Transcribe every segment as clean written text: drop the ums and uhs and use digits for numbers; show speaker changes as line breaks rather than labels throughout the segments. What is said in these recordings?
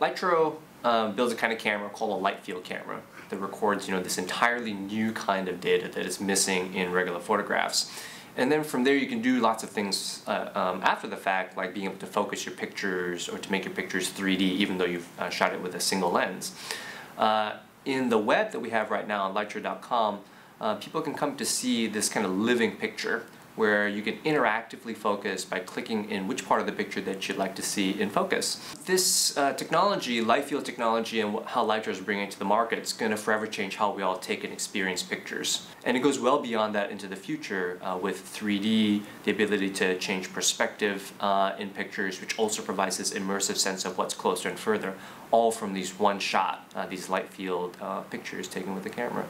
Lytro builds a kind of camera called a light field camera that records, this entirely new kind of data that is missing in regular photographs. And then from there you can do lots of things after the fact, like being able to focus your pictures or to make your pictures 3D even though you've shot it with a single lens. In the web that we have right now on Lytro.com, people can come to see this kind of living picture where you can interactively focus by clicking in which part of the picture that you'd like to see in focus. This technology, light field technology, and how Lytro is bringing it to the market, it's going to forever change how we all take and experience pictures. And it goes well beyond that into the future with 3D, the ability to change perspective in pictures, which also provides this immersive sense of what's closer and further, all from these one shot, these light field pictures taken with the camera.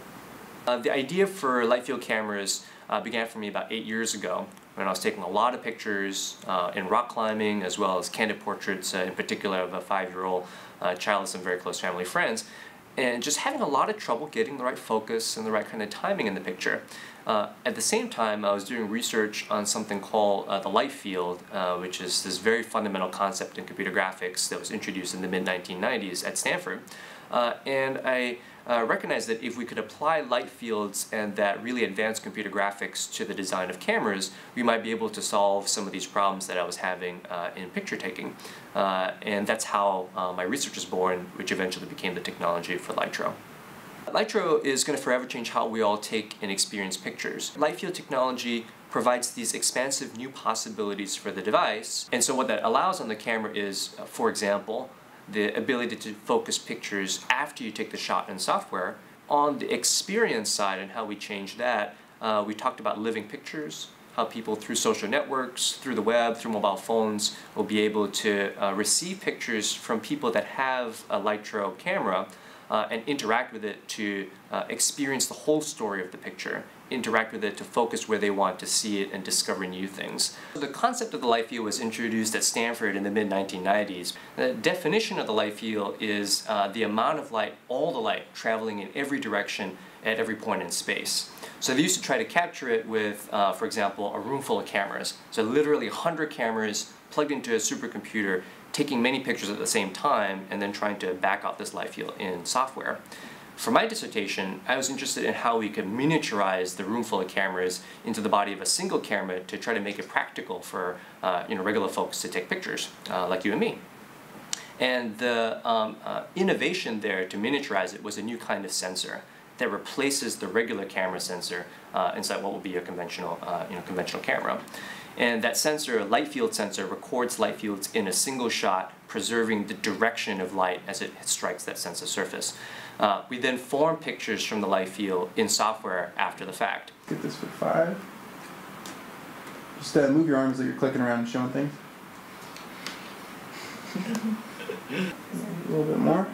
The idea for light field cameras began for me about 8 years ago when I was taking a lot of pictures in rock climbing as well as candid portraits, in particular of a 5-year-old child and some very close family friends, and just having a lot of trouble getting the right focus and the right kind of timing in the picture. At the same time, I was doing research on something called the light field, which is this very fundamental concept in computer graphics that was introduced in the mid-1990s at Stanford. And I recognized that if we could apply light fields and that really advanced computer graphics to the design of cameras, we might be able to solve some of these problems that I was having in picture taking. And that's how my research was born, which eventually became the technology for Lytro. Lytro is going to forever change how we all take and experience pictures. Light field technology provides these expansive new possibilities for the device, and so what that allows on the camera is, for example, the ability to focus pictures after you take the shot in software. On the experience side and how we change that, we talked about living pictures, how people through social networks, through the web, through mobile phones will be able to receive pictures from people that have a Lytro camera and interact with it to experience the whole story of the picture, interact with it to focus where they want to see it and discover new things. The concept of the light field was introduced at Stanford in the mid-1990s. The definition of the light field is the amount of light, all the light, traveling in every direction at every point in space. So they used to try to capture it with, for example, a room full of cameras. So literally 100 cameras plugged into a supercomputer, taking many pictures at the same time and then trying to back out this light field in software. For my dissertation, I was interested in how we could miniaturize the room full of cameras into the body of a single camera to try to make it practical for regular folks to take pictures, like you and me. And the innovation there to miniaturize it was a new kind of sensor that replaces the regular camera sensor inside what will be a conventional camera. And that sensor, a light field sensor, records light fields in a single shot, preserving the direction of light as it strikes that sensor surface. We then form pictures from the light field in software after the fact.
Get this for 5. Just move your arms like you're clicking around and showing things. A little bit more.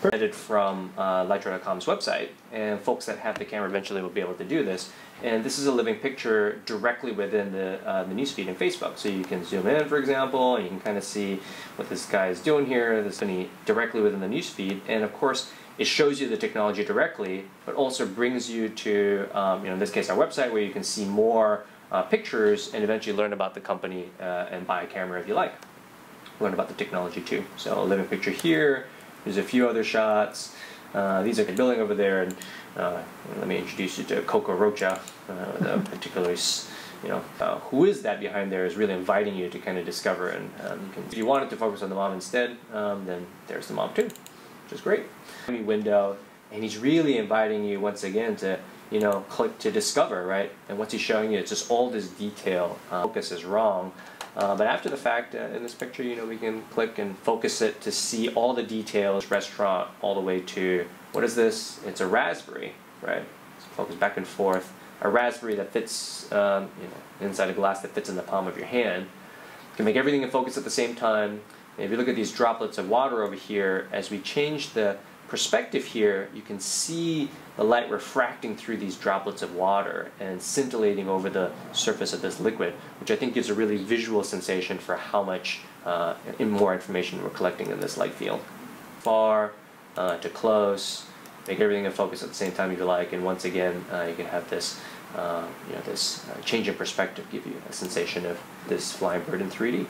Edited from Lytro.com's website, and folks that have the camera eventually will be able to do this. And this is a living picture directly within the newsfeed in Facebook. So you can zoom in, for example, and you can kind of see what this guy is doing here. This is directly within the newsfeed, and of course, it shows you the technology directly, but also brings you to, in this case, our website, where you can see more pictures and eventually learn about the company and buy a camera if you like. Learn about the technology too. So a living picture here. There's a few other shots. These are the building over there, and let me introduce you to Coco Rocha, the particularly, who is that behind there is really inviting you to kind of discover. And if you wanted to focus on the mom instead, then there's the mom too, which is great. Window, and he's really inviting you once again to, click to discover, right? And what's he showing you? It's just all this detail. Focus is wrong. But after the fact, in this picture, we can click and focus it to see all the details, restaurant, all the way to, what is this? It's a raspberry, right? So focus back and forth. A raspberry that fits, inside a glass that fits in the palm of your hand. You can make everything in focus at the same time. And if you look at these droplets of water over here, as we change the perspective here, you can see the light refracting through these droplets of water and scintillating over the surface of this liquid, which I think gives a really visual sensation for how much more information we're collecting in this light field. Far to close, make everything in focus at the same time if you like, and once again you can have this this change in perspective give you a sensation of this flying bird in 3D.